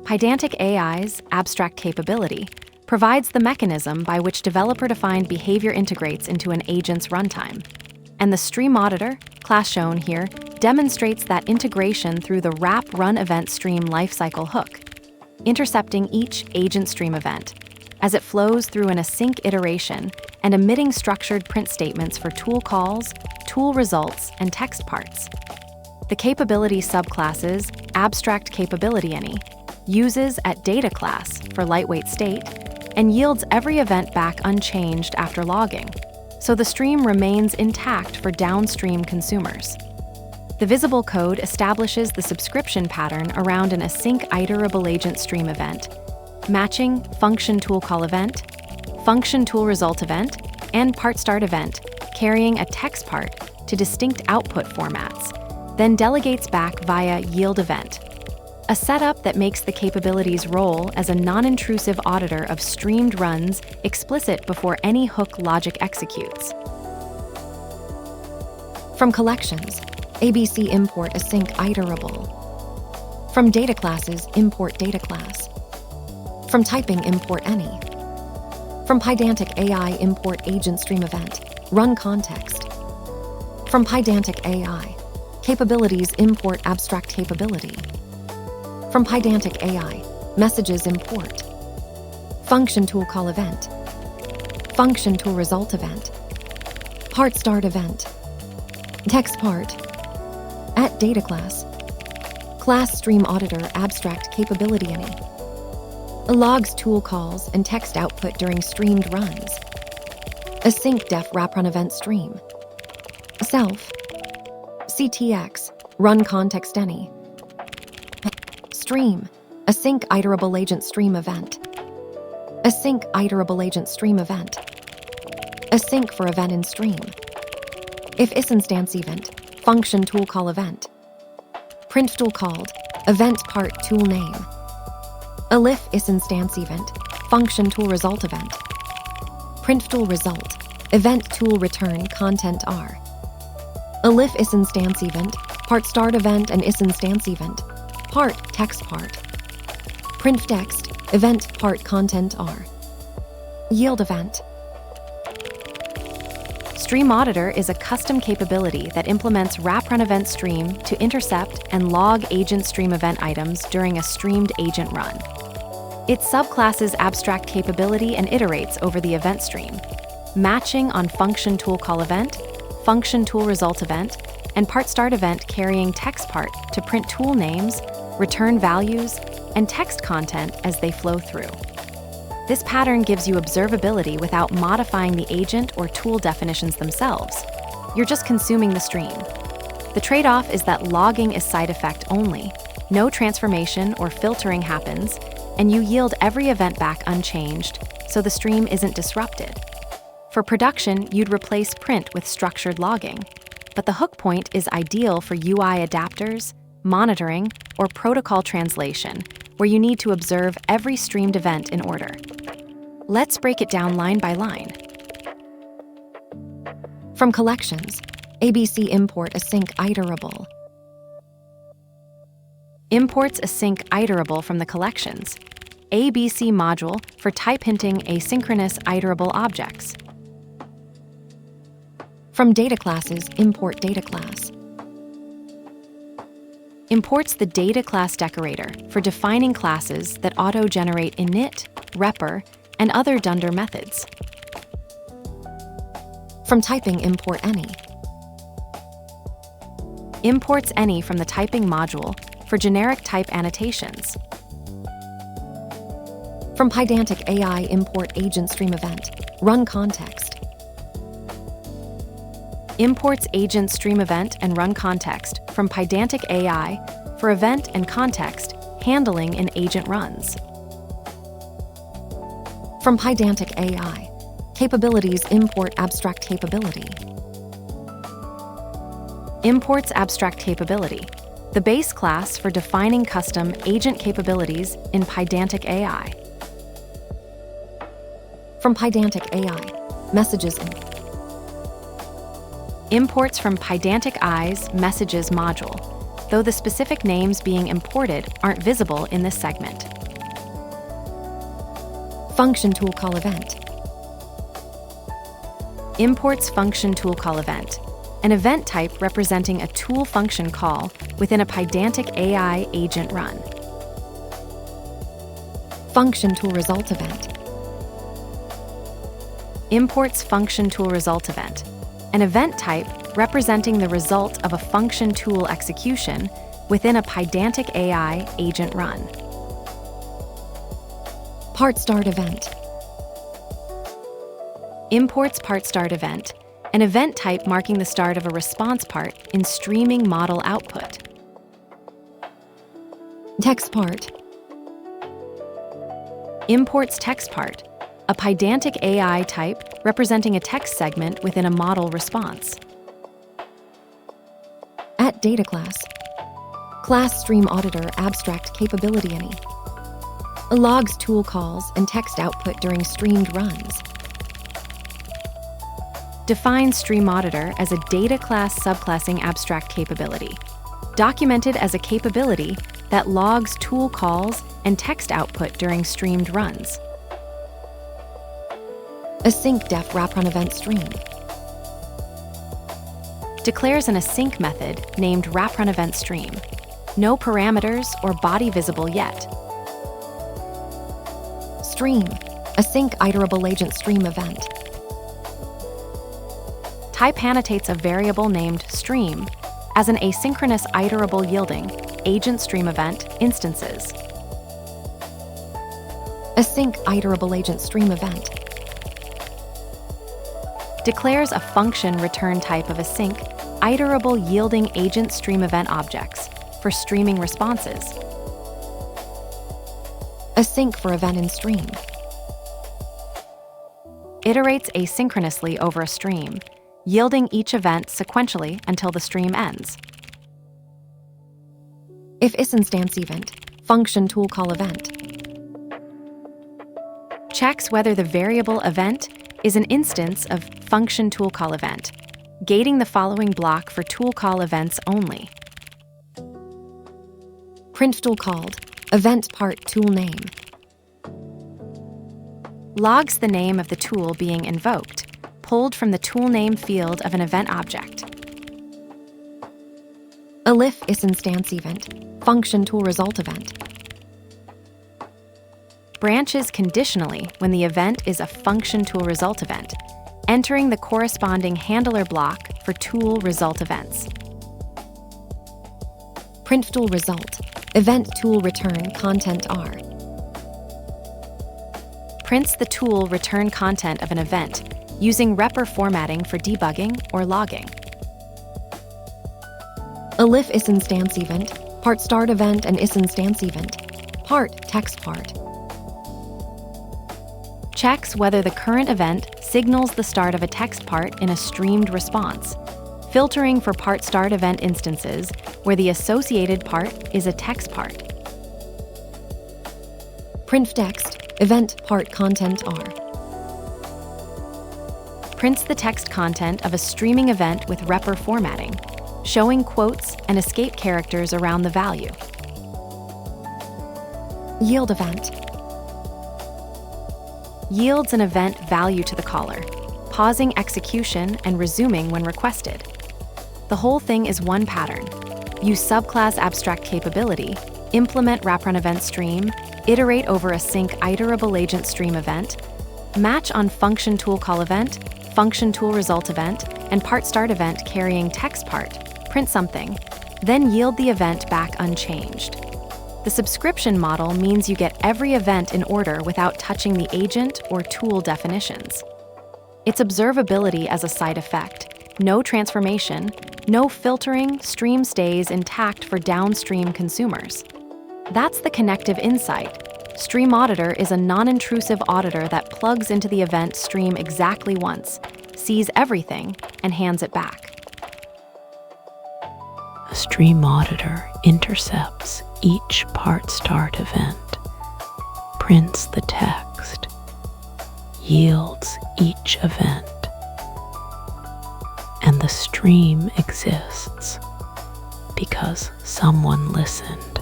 Pydantic AI's AbstractCapability provides the mechanism by which developer-defined behavior integrates into an agent's runtime. And the StreamAuditor, class shown here, demonstrates that integration through the wrap run event stream lifecycle hook, intercepting each agent stream event as it flows through an async iteration and emitting structured print statements for tool calls, tool results, and text parts. The capability subclasses AbstractCapability Any uses at data class for lightweight state and yields every event back unchanged after logging, so the stream remains intact for downstream consumers. The visible code establishes the subscription pattern around an AsyncIterable agent stream event, matching function tool call event, function tool result event, and PartStartEvent, carrying a text part to distinct output formats, then delegates back via yield event, a setup that makes the capability's role as a non-intrusive auditor of streamed runs explicit before any hook logic executes. From collections, ABC import AsyncIterable. From data classes, import data class. From typing, import any. From Pydantic AI, import agent stream event, run context. From Pydantic AI, capabilities, import AbstractCapability. From Pydantic AI, messages, import. Function tool call event. Function tool result event. PartStartEvent. TextPart. At data class. Class StreamAuditor AbstractCapability Any. Logs tool calls and text output during streamed runs. Async def wrap run event stream. Self. CTX, run context any. Stream, AsyncIterable agent stream event. AsyncIterable agent stream event. Async for event in stream. If instance event, function tool call event. Print tool called, event part tool name. Elif instance event, function tool result event. Print tool result, event tool return content R. Elif instance event, PartStartEvent and instance event, part text part. Print text, event part content R. Yield event. StreamAuditor is a custom capability that implements wrap run event stream to intercept and log agent stream event items during a streamed agent run. It subclasses AbstractCapability and iterates over the event stream, matching on function tool call event, function tool result event, and PartStartEvent carrying text part to print tool names, return values, and text content as they flow through. This pattern gives you observability without modifying the agent or tool definitions themselves. You're just consuming the stream. The trade-off is that logging is side effect only. No transformation or filtering happens, and you yield every event back unchanged, so the stream isn't disrupted. For production, you'd replace print with structured logging, but the hook point is ideal for UI adapters, monitoring, or protocol translation, where you need to observe every streamed event in order. Let's break it down line by line. From collections, ABC import AsyncIterable. Imports AsyncIterable from the collections. ABC module for type hinting asynchronous iterable objects. From data classes, import data class. Imports the data class decorator for defining classes that auto-generate init, repr, and other dunder methods. From typing, import any. Imports any from the typing module for generic type annotations. From Pydantic AI, import agent stream event, run context. Imports agent stream event and run context from Pydantic AI for event and context handling in agent runs. From Pydantic AI, capabilities import AbstractCapability. Imports AbstractCapability, the base class for defining custom agent capabilities in Pydantic AI. From Pydantic AI, messages imports from Pydantic AI's messages module, though the specific names being imported aren't visible in this segment. Function tool call event. Imports function tool call event, an event type representing a tool function call within a Pydantic AI agent run. Function tool result event. Imports function tool result event, an event type representing the result of a function tool execution within a Pydantic AI agent run. PartStartEvent. Imports PartStartEvent, an event type marking the start of a response part in streaming model output. TextPart. Imports TextPart, a Pydantic AI type representing a text segment within a model response. At data class. Class StreamAuditor AbstractCapability any. Logs tool calls and text output during streamed runs. Define StreamAuditor as a data class subclassing AbstractCapability, documented as a capability that logs tool calls and text output during streamed runs. Async def wrap run event stream. Declares an async method named wrapRunEventStream. No parameters or body visible yet. Stream. AsyncIterable agent stream event. Type annotates a variable named stream as an asynchronous iterable yielding agent stream event instances. AsyncIterable agent stream event. Declares a function return type of async iterable yielding agent stream event objects for streaming responses. Async for event in stream. Iterates asynchronously over a stream, yielding each event sequentially until the stream ends. If instance event, function tool call event. Checks whether the variable event is an instance of function tool call event, gating the following block for tool call events only. Print tool called, event part tool name. Logs the name of the tool being invoked, pulled from the tool name field of an event object. Elif instance event, function tool result event. Branches conditionally when the event is a function tool result event, entering the corresponding handler block for tool result events. Print tool result, event tool return content R. Prints the tool return content of an event using repr formatting for debugging or logging. Elif instance event, PartStartEvent and instance event, TextPart. Checks whether the current event signals the start of a text part in a streamed response, filtering for PartStartEvent instances where the associated part is a text part. Print text, event part content R. Prints the text content of a streaming event with repr formatting, showing quotes and escape characters around the value. Yield event. Yields an event value to the caller, pausing execution and resuming when requested. The whole thing is one pattern. Use subclass AbstractCapability, implement wrapRunEventStream, iterate over AsyncIterable agent stream event, match on function tool call event, function tool result event, and PartStartEvent carrying TextPart, print something, then yield the event back unchanged. The subscription model means you get every event in order without touching the agent or tool definitions. It's observability as a side effect, no transformation, no filtering, stream stays intact for downstream consumers. That's the connective insight. StreamAuditor is a non-intrusive auditor that plugs into the event stream exactly once, sees everything, and hands it back. StreamAuditor intercepts each PartStartEvent, prints the text, yields each event, and the stream exists, because someone listened.